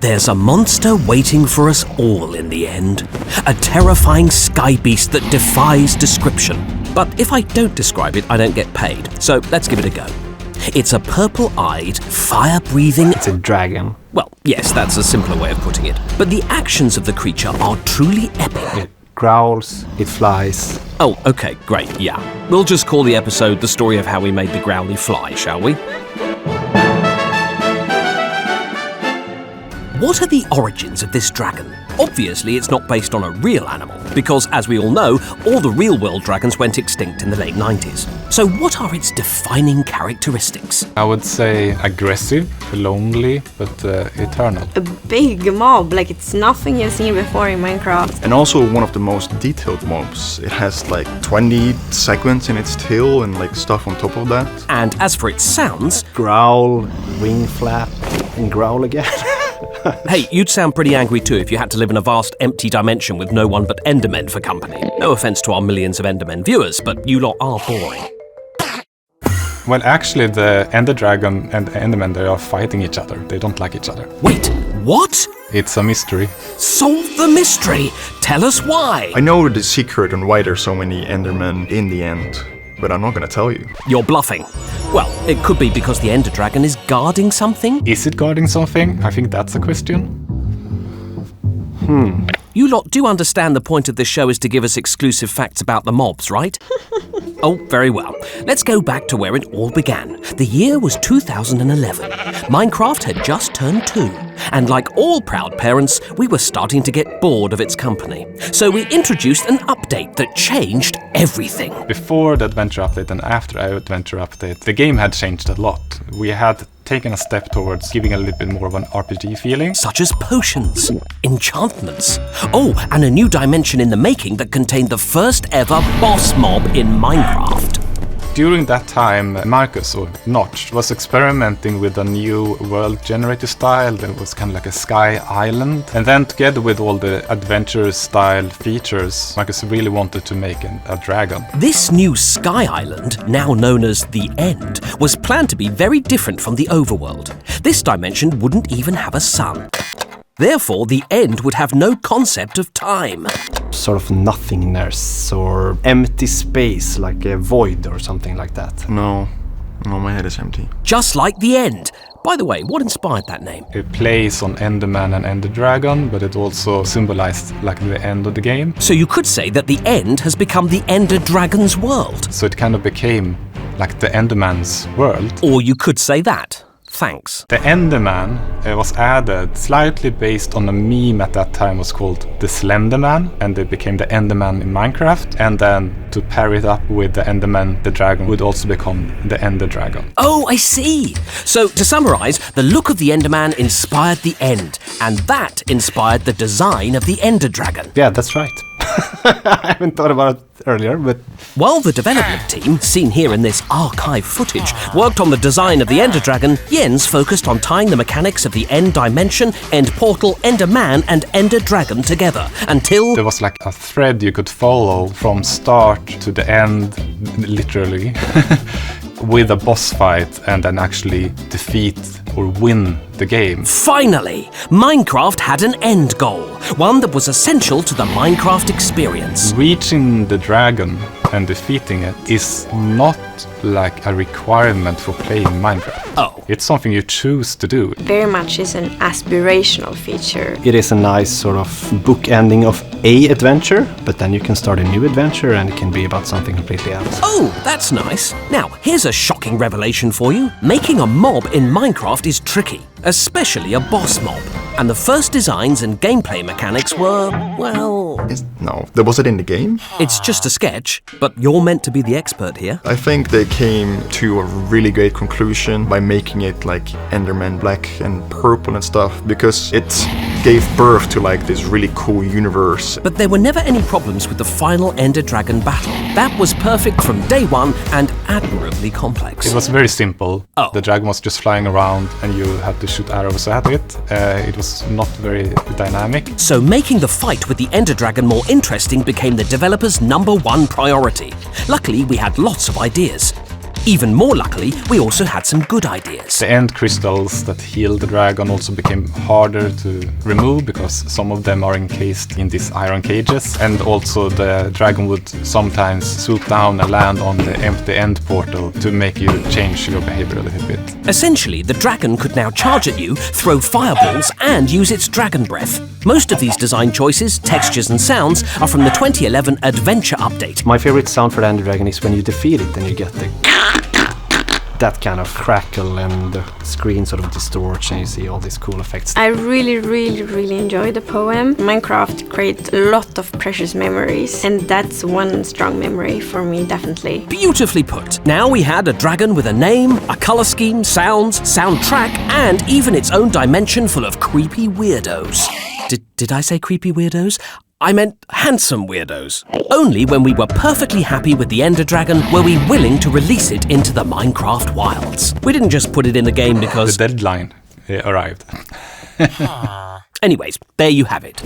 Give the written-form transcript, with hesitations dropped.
There's a monster waiting for us all in the end. A terrifying sky beast that defies description. But if I don't describe it, I don't get paid. So let's give it a go. It's a purple-eyed, fire-breathing... It's a dragon. Well, yes, that's a simpler way of putting it. But the actions of the creature are truly epic. It growls, it flies. Oh, okay, great, yeah. We'll just call the episode The Story of How We Made the Growly Fly, shall we? What are the origins of this dragon? Obviously, it's not based on a real animal, because, as we all know, all the real-world dragons went extinct in the late 90s. So what are its defining characteristics? I would say aggressive, lonely, but eternal. A big mob, like it's nothing you've seen before in Minecraft. And also one of the most detailed mobs. It has like 20 segments in its tail and like stuff on top of that. And as for its sounds... Growl, wing flap, and growl again. Hey, you'd sound pretty angry too if you had to live in a vast, empty dimension with no one but Endermen for company. No offense to our millions of Endermen viewers, but you lot are boring. Well, actually, the Ender Dragon and Endermen, they are fighting each other. They don't like each other. Wait, what? It's a mystery. Solve the mystery! Tell us why! I know the secret on why there's so many Endermen in the end, but I'm not gonna tell you. You're bluffing. Well, it could be because the Ender Dragon is guarding something. Is it guarding something? I think that's a question. You lot do understand the point of this show is to give us exclusive facts about the mobs, right? Oh, very well. Let's go back to where it all began. The year was 2011. Minecraft had just turned 2. And like all proud parents, we were starting to get bored of its company. So we introduced an update that changed everything. Before the adventure update and after the adventure update, the game had changed a lot. We had taken a step towards giving a little bit more of an RPG feeling. Such as potions, enchantments. Oh, and a new dimension in the making that contained the first ever boss mob in Minecraft. During that time, Marcus, or Notch, was experimenting with a new world generator style that was kind of like a sky island. And then together with all the adventure style features, Marcus really wanted to make a dragon. This new sky island, now known as the End, was planned to be very different from the overworld. This dimension wouldn't even have a sun. Therefore, the End would have no concept of time. Sort of nothingness or empty space, like a void or something like that. No, my head is empty. Just like the End. By the way, what inspired that name? It plays on Enderman and Ender Dragon, but it also symbolized like the end of the game. So you could say that the End has become the Ender Dragon's world. So it kind of became like the Enderman's world. Or you could say that. Thanks. The Enderman was added slightly based on a meme at that time was called the Slenderman, and it became the Enderman in Minecraft. And then to pair it up with the Enderman, the dragon would also become the Ender Dragon. Oh, I see. So to summarize, the look of the Enderman inspired the End, and that inspired the design of the Ender Dragon. Yeah, that's right. I haven't thought about it earlier, but... While the development team, seen here in this archive footage, worked on the design of the Ender Dragon, Jens focused on tying the mechanics of the End Dimension, End Portal, Ender Man and Ender Dragon together, until... There was like a thread you could follow from start to the end, literally, with a boss fight and then actually defeat or win the game. Finally, Minecraft had an end goal, one that was essential to the Minecraft experience. Reaching the dragon and defeating it is not like a requirement for playing Minecraft. Oh. It's something you choose to do. Very much is an aspirational feature. It is a nice sort of book ending of a adventure, but then you can start a new adventure and it can be about something completely else. Oh, that's nice. Now, here's a shocking revelation for you. Making a mob in Minecraft is tricky, especially a boss mob. And the first designs and gameplay mechanics were, well... No, was it in the game? It's just a sketch, but you're meant to be the expert here. I think they came to a really great conclusion by making it like Enderman black and purple and stuff, because it gave birth to like this really cool universe. But there were never any problems with the final Ender Dragon battle. That was perfect from day one and admirably complex. It was very simple. Oh. The dragon was just flying around and you had to shoot arrows at it. It was not very dynamic. So making the fight with the Ender Dragon more interesting became the developers' #1 priority. Luckily, we had lots of ideas. Even more luckily, we also had some good ideas. The end crystals that heal the dragon also became harder to remove because some of them are encased in these iron cages, and also the dragon would sometimes swoop down and land on the empty end portal to make you change your behavior a little bit. Essentially, the dragon could now charge at you, throw fireballs, and use its dragon breath. Most of these design choices, textures and sounds are from the 2011 Adventure update. My favorite sound for the Ender Dragon is when you defeat it and you get that kind of crackle and the screen sort of distorts and you see all these cool effects. I really enjoy the poem. Minecraft creates a lot of precious memories, and that's one strong memory for me, definitely. Beautifully put. Now we had a dragon with a name, a color scheme, sounds, soundtrack, and even its own dimension full of creepy weirdos. Did I say creepy weirdos? I meant handsome weirdos. Only when we were perfectly happy with the Ender Dragon were we willing to release it into the Minecraft wilds. We didn't just put it in the game because... The deadline arrived. Anyways, there you have it.